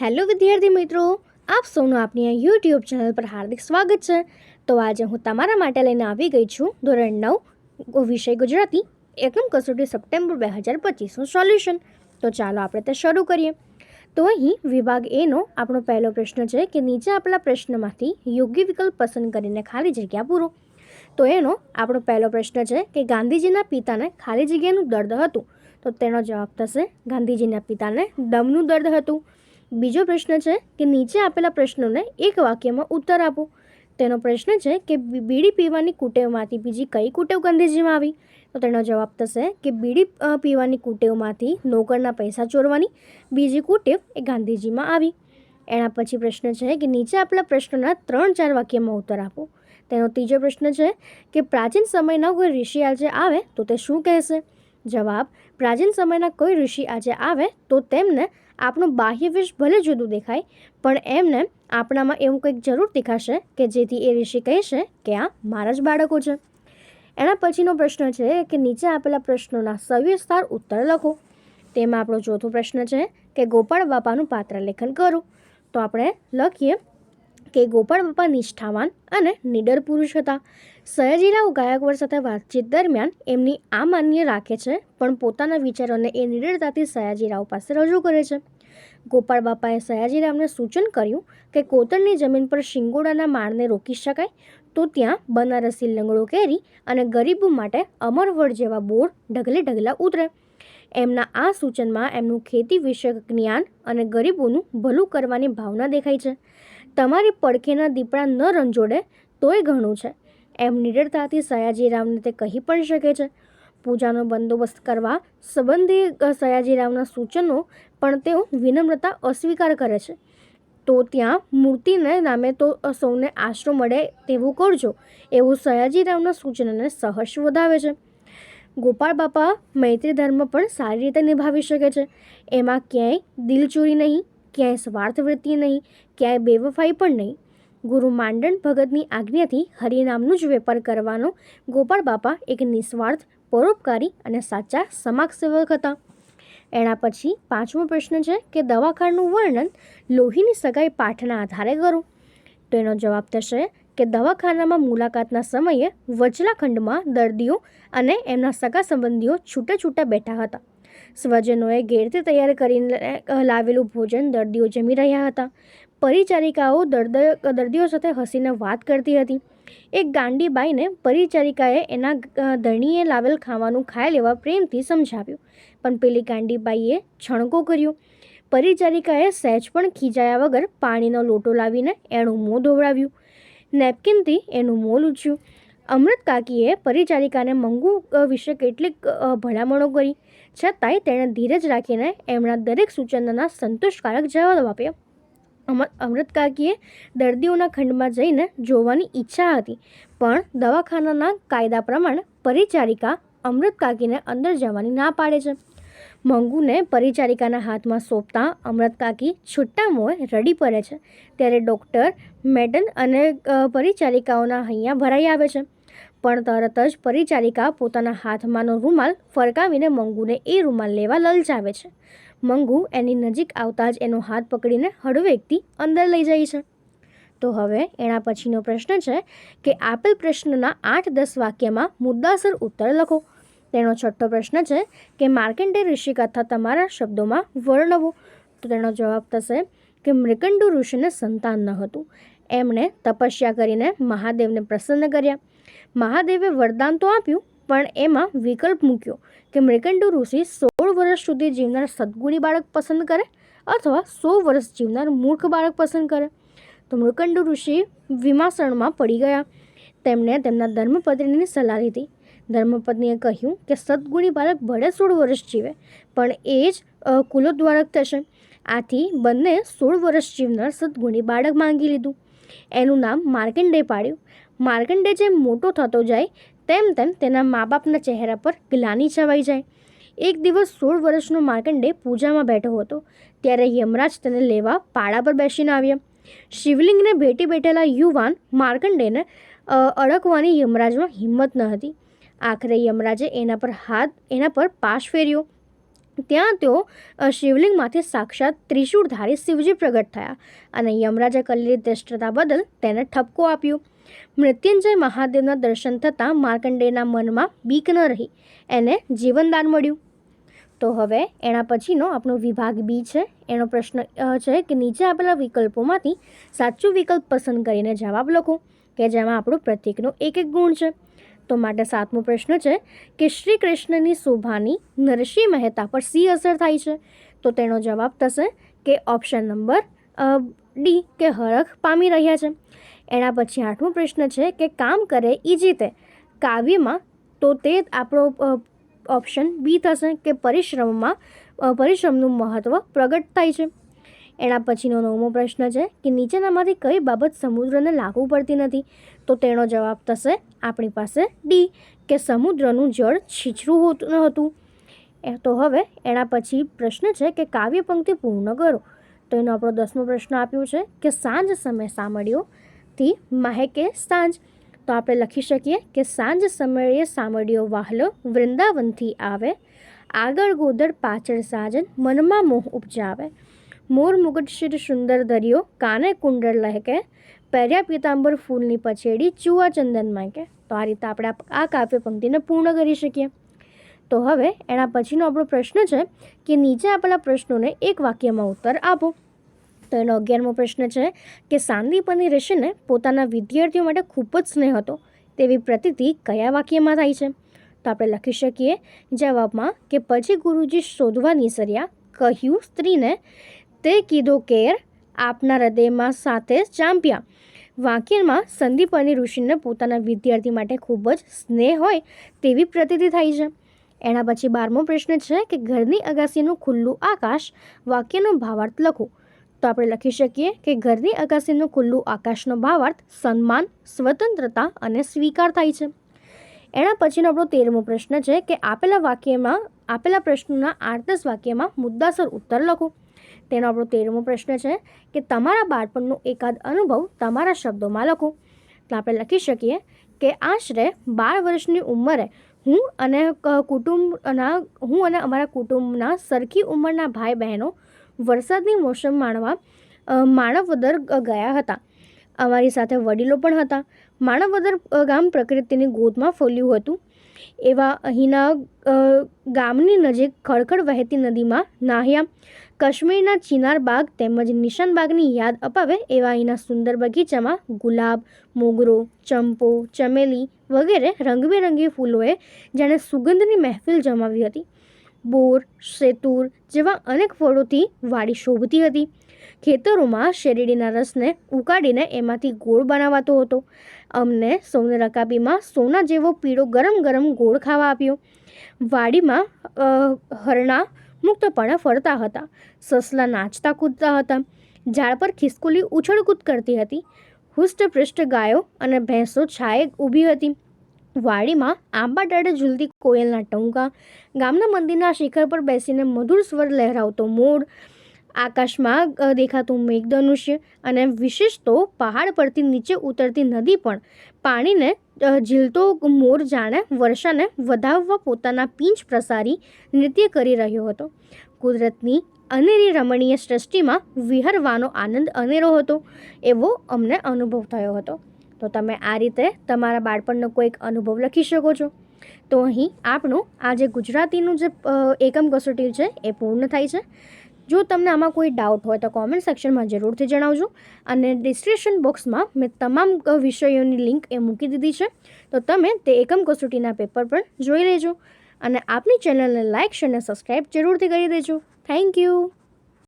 Hello વિદ્યાર્થી મિત્રો, આપ સૌનું આપણી આ યુટ્યુબ ચેનલ પર હાર્દિક સ્વાગત છે. તો આજે હું તમારા માટે લઈને આવી ગઈ છું ધોરણ 9 વિષય ગુજરાતી એકમ કસોટી સપ્ટેમ્બર 2025નું સોલ્યુશન. તો ચાલો આપણે તે શરૂ કરીએ. તો અહીં વિભાગ એનો આપણો પહેલો પ્રશ્ન છે કે નીચે આપેલા પ્રશ્નમાંથી યોગ્ય વિકલ્પ પસંદ કરીને ખાલી જગ્યા પૂરો. તો એનો આપણો પહેલો પ્રશ્ન છે કે ગાંધીજીના પિતાને ખાલી જગ્યાનું દર્દ હતું. તો તેનો જવાબ થશે ગાંધીજીના પિતાને દમનું દર્દ હતું. બીજો પ્રશ્ન છે કે નીચે આપેલા પ્રશ્નોને એક વાક્યમાં ઉત્તર આપો. તેનો પ્રશ્ન છે કે બીડી પીવાની કુટેવમાંથી બીજી કઈ કુટેવ ગાંધીજીમાં આવી? તો તેનો જવાબ થશે કે બીડી પીવાની કુટેવમાંથી નોકરના પૈસા ચોરવાની બીજી કુટેવ એ ગાંધીજીમાં આવી. એના પછી પ્રશ્ન છે કે નીચે આપેલા પ્રશ્નોના 3-4 વાક્યમાં ઉત્તર આપો. તેનો ત્રીજો પ્રશ્ન છે કે પ્રાચીન સમયના કોઈ ઋષિ આજે આવે તો તે શું કહેશે? જવાબ: પ્રાચીન સમયના કોઈ ઋષિ આજે આવે તો તેમને આપણું બાહ્ય વેશ ભલે જુદું દેખાય, પણ એમને આપણામાં એવું કંઈક જરૂર દેખાશે કે જેથી એ ઋષિ કહેશે કે આ મારા જ બાળકો છે. એના પછીનો પ્રશ્ન છે કે નીચે આપેલા પ્રશ્નોના સવિસ્તાર ઉત્તર લખો. તેમાં આપણો ચોથો પ્રશ્ન છે કે ગોપાળ બાપાનું પાત્ર લેખન કરો. તો આપણે લખીએ કે ગોપાળ બાપા નિષ્ઠાવાન અને નીડર પુરુષ હતા. સયાજીરાવ ગાયકવાડ સાથે વાતચીત દરમિયાન એમની આ માન્ય રાખે છે, પણ પોતાના વિચારોને એ નીડરતાથી સયાજીરાવ પાસે રજૂ કરે છે. ગોપાળ બાપાએ સયાજીરાવને સૂચન કર્યું કે કોતરની જમીન પર શિંગોડાના માળને રોકી શકાય તો ત્યાં બનારસી લંગડો કેરી અને ગરીબો માટે અમરવડ જેવા બોર્ડ ઢગલે ઢગલા ઉતરે. એમના આ સૂચનમાં એમનું ખેતી વિષયક જ્ઞાન અને ગરીબોનું ભલું કરવાની ભાવના દેખાય છે. તમારી પડખેના દીપડા ન રંજોડે તોય ઘણું છે, એમ નીડરતાથી સયાજીરાવને તે કહી પણ શકે છે. પૂજાનો બંદોબસ્ત કરવા સંબંધી સયાજીરાવના સૂચનો પણ તેઓ વિનમ્રતા અસ્વીકાર કરે છે. તો ત્યાં મૂર્તિને નામે તો સૌને આશરો મળે તેવું કરજો, એવું સયાજીરાવના સૂચનને સહર્ષ વધાવે છે. ગોપાળ બાપા મૈત્રી ધર્મ પણ સારી રીતે નિભાવી શકે છે. એમાં ક્યાંય દિલચોરી નહીં, ક્યાંય સ્વાર્થ વૃત્તિ નહીં, ક્યાંય બેવફાઈ પણ નહીં. ગુરુ માંડણ ભગતની આજ્ઞાથી હરિનામનું જ વેપાર કરવાનો ગોપાળ બાપા એક નિસ્વાર્થ, પરોપકારી અને સાચા સમાજસેવક હતા. એના પછી 5મો પ્રશ્ન છે કે દવાખાનાનું વર્ણન લોહીની સગાઈ પાઠના આધારે કરો. તો એનો જવાબ થશે કે દવાખાનામાં મુલાકાતના સમયે વચલા ખંડમાં દર્દીઓ અને એમના સગા સંબંધીઓ છૂટા છૂટા બેઠા હતા. સ્વજનોએ ઘેરથી તૈયાર કરીને લાવેલું ભોજન દર્દીઓ જમી રહ્યા હતા. પરિચારિકાઓ દર્દીઓ સાથે હસીને વાત કરતી હતી. એક ગાંડી બાઈને પરિચારિકાએ એના ધણીએ લાવેલ ખાવાનું ખાઈ લેવા પ્રેમથી સમજાવ્યું, પણ પેલી ગાંડી બાઈએ છણકો કર્યો. પરિચારિકાએ સહેજ પણ ખીજાયા વગર પાણીનો લોટો લાવીને એનું મોં ધોવડાવ્યું. નેપકિનથી એનું મોં લૂછ્યું. અમૃત કાકીએ પરિચારિકાને મંગુ વિશે કેટલીક ભલામણો કરી, છતાંય તેણે ધીરજ રાખીને એમના દરેક સૂચનોના સંતોષકારક જવાબ આપ્યા. અમૃત કાકીએ દર્દીઓના ખંડમાં જઈને જોવાની ઈચ્છા હતી, પણ દવાખાનાના કાયદા પ્રમાણે પરિચારિકા અમૃત કાકીને અંદર જવાની ના પાડે છે. મંગુને પરિચારિકાના હાથમાં સોંપતા અમૃત કાકી છૂટા મોંએ રડી પડે છે. ત્યારે ડૉક્ટર, મેડન અને પરિચારિકાઓના હૈયા ભરાઈ આવે છે, પણ તરત જ પરિચારિકા પોતાના હાથમાંનો રૂમાલ ફરકાવીને મંગુને એ રૂમાલ લેવા લલચાવે છે. મંગુ એની નજીક આવતા જ એનો હાથ પકડીને હળવેકથી અંદર લઈ જાય છે. તો હવે એના પછીનો પ્રશ્ન છે કે આપેલ પ્રશ્નના 8-10 વાક્યમાં મુદ્દાસર ઉત્તર લખો. તેનો છઠ્ઠો પ્રશ્ન છે કે માર્કંડેય ઋષિ કથા તમારા શબ્દોમાં વર્ણવો. તો તેનો જવાબ થશે કે મૃકંડુ ઋષિને સંતાન ન હતું. એમણે તપસ્યા કરીને મહાદેવને પ્રસન્ન કર્યા. મહાદેવે વરદાન તો આપ્યું, પણ એમાં વિકલ્પ મૂક્યો કે મૃકંડુ ઋષિ 16 વર્ષ સુધી જીવનાર સદગુણી બાળક પસંદ કરે અથવા 100 વર્ષ જીવનાર મૂર્ખ બાળક પસંદ કરે. તો મૃકંડુ ઋષિ વિમાસણમાં પડી ગયા. તેમણે તેમના ધર્મપત્નીની સલાહ લીધી. ધર્મપત્નીએ કહ્યું કે સદગુણી બાળક ભલે 16 વર્ષ જીવે, પણ એ જ કુલોદ્વારક થશે. આથી બંને 16 વર્ષ જીવનાર સદગુણી બાળક માંગી લીધું. એનું નામ માર્કંડેય પાડ્યું. માર્કંડેય જેમ મોટો થતો જાય તેમ તેમ તેના મા બાપના ચહેરા પર ગ્લાનિ છવાઈ જાય. એક દિવસ 16 વર્ષનો માર્કંડેય પૂજામાં બેઠો હતો, ત્યારે યમરાજ તેને લેવા પાડા પર બેસીને આવ્યા. શિવલિંગને ભેટી બેઠેલા યુવાન માર્કંડેયને અડકવાની યમરાજમાં હિંમત ન હતી. આખરે યમરાજે એના પર પાશ ફેર્યો. ત્યાં તેઓ શિવલિંગમાંથી સાક્ષાત ત્રિશૂળધારી શિવજી પ્રગટ થયા અને યમરાજે કરેલી ધૃષ્ટતા બદલ તેને ઠપકો આપ્યો. મૃત્યુંજય મહાદેવના દર્શન થતાં માર્કંડેયના મનમાં બીક ન રહી, એને જીવનદાન મળ્યું. તો હવે એના પછીનો આપણો વિભાગ બી છે. એનો પ્રશ્ન છે કે નીચે આપેલા વિકલ્પોમાંથી સાચું વિકલ્પ પસંદ કરીને જવાબ લખો કે જેમાં આપણું પ્રતીકનો એક ગુણ છે. તો માટે 7મો પ્રશ્ન છે કે શ્રી કૃષ્ણની શોભાની નરસિંહ મહેતા પર સી અસર થાય છે. તો તેનો જવાબ થશે કે ઓપ્શન નંબર ડી કે હરખ પામી રહ્યા છે. એના પછી 8મો પ્રશ્ન છે કે કામ કરે ઈ જીતે કાવ્યમાં, તો તે આપણો ઓપ્શન બી થશે કે પરિશ્રમનું મહત્ત્વ પ્રગટ થાય છે. એના પછીનો 9મો પ્રશ્ન છે કે નીચેનામાંથી કઈ બાબત સમુદ્રને લાગુ પડતી નથી. તો તેનો જવાબ થશે આપણી પાસે ડી કે સમુદ્રનું જળ છીછરું હોતું ન હતું. તો હવે એના પછી પ્રશ્ન છે કે કાવ્ય પંક્તિ પૂર્ણ કરો. તો એનો આપણો 10મો પ્રશ્ન આપ્યો છે કે સાંજ સમય સામળીઓથી મહેકે સાંજ. તો આપણે લખી શકીએ કે સાંજ સમયે સામળીઓ વાહલો વૃંદાવનથી આવે, આગળ ગોદડ પાછળ સાજન મનમાં મોહ ઉપજાવે, મોર મુગટ શિર સુંદર દરિયો કાને કુંડળ લહેકે, પહેર્યા પીતાંબર ફૂલની પછેડી ચુવા ચંદન માંકે. તો આ રીતે આપણે આ કાવ્ય પંક્તિને પૂર્ણ કરી શકીએ. તો હવે એના પછીનો આપણો પ્રશ્ન છે કે નીચે આપેલા પ્રશ્નોને એક વાક્યમાં ઉત્તર આપો. તો એનો 11મો પ્રશ્ન છે કે સાંદીપની ઋષિને પોતાના વિદ્યાર્થીઓ માટે ખૂબ જ સ્નેહ હતો તેવી પ્રતીતિ કયા વાક્યમાં થાય છે. તો આપણે લખી શકીએ જવાબમાં કે પછી ગુરુજી શોધવા નીસર્યા, કહ્યું સ્ત્રીને તે કીધો કેર, આપના હૃદયમાં સાથે ચાંપ્યા. વાક્યમાં સંદીપની ઋષિને પોતાના વિદ્યાર્થી માટે ખૂબ જ સ્નેહ હોય તેવી પ્રતીતિ થાય છે. એના પછી 12મો પ્રશ્ન છે કે ઘરની અગાસીનું ખુલ્લું આકાશ વાક્યનો ભાવાર્થ લખો. તો આપણે લખી શકીએ કે ઘરની અગાસીનું ખુલ્લું આકાશનો ભાવાર્થ સન્માન, સ્વતંત્રતા અને સ્વીકાર થાય છે. એના પછીનો આપણો 13મો પ્રશ્ન છે કે આપેલા પ્રશ્નોના 8-10 વાક્યમાં મુદ્દાસર ઉત્તર લખો. તેનો આપણો 13મો પ્રશ્ન છે કે તમારા બાળપણનો એકાદ અનુભવ તમારા શબ્દોમાં લખો. તો આપણે લખી શકીએ કે આશરે 12 વર્ષની ઉંમરે હું અને અમારા કુટુંબના સરખી ઉંમરના ભાઈ બહેનો વરસાદની મોસમ માણવા માણવદર ગયા હતા. અમારી સાથે વડીલો પણ હતા. માણવદર ગામ પ્રકૃતિની ગોદમાં ફોલ્યું હતું. એવા અહીંના ગામની નજીક ખળખળ વહેતી નદીમાં નાહ્યા. કાશ્મીરના ચિનાર બાગ તેમજ નિશાન બાગની યાદ અપાવે એવા અહીંના સુંદર બગીચામાં ગુલાબ, મોગરો, ચંપો, ચમેલી વગેરે રંગબેરંગી ફૂલોએ જાણે સુગંધની મહેફિલ જમાવી હતી. બોર, શેતુર જેવા અનેક ફળોથી વાડી શોભતી હતી. ખેતરોમાં શેરડીના રસને ઉકાળીને એમાંથી ગોળ બનાવાતો હતો. અમને સૌને રકાબીમાં સોના જેવો પીળો ગરમ ગરમ ગોળ ખાવા આપ્યો. વાડીમાં હરણા મુક્તપણે ફરતા હતા. સસલા નાચતા કૂદતા હતા. ઝાડ પર ખિસકોલી ઉછળકૂદ કરતી હતી. હુષ્ટપૃષ્ટ ગાયો અને ભેંસો છાયે ઊભી હતી. વાડીમાં આંબા ડાળે ઝૂલતી કોયલના ટહુકા, ગામના મંદિરના શિખર પર બેસીને મધુર સ્વર લહેરાવતો મોર, આકાશમાં દેખાતું મેઘધનુષ્ય અને વિશેષ તો પહાડ પરથી નીચે ઉતરતી નદી પણ પાણીને ઝીલતો મોર જાણે વર્ષાને વધાવવા પોતાના પીંછ પ્રસારી નૃત્ય કરી રહ્યો હતો. કુદરતની અનેરી રમણીય સૃષ્ટિમાં વિહરવાનો આનંદ અનેરો હતો એવો અમને અનુભવ થયો હતો. તો તમે આ રીતે તમારા બાળપણનો કોઈક અનુભવ લખી શકો છો. તો અહીં આપણું આ જે ગુજરાતીનું જે એકમ કસોટી છે એ પૂર્ણ થાય છે. જો તમને આમાં કોઈ ડાઉટ હોય તો કોમેન્ટ સેક્શનમાં જરૂરથી જણાવજો. અને ડિસ્ક્રિપ્શન બોક્સમાં મેં તમામ વિષયોની લિંક એ મૂકી દીધી છે. તો તમે તે એકમ કસોટીના પેપર પણ જોઈ લેજો. અને આપની ચેનલને લાઇક, શેર અને સબસ્ક્રાઈબ જરૂરથી કરી દેજો. Thank you.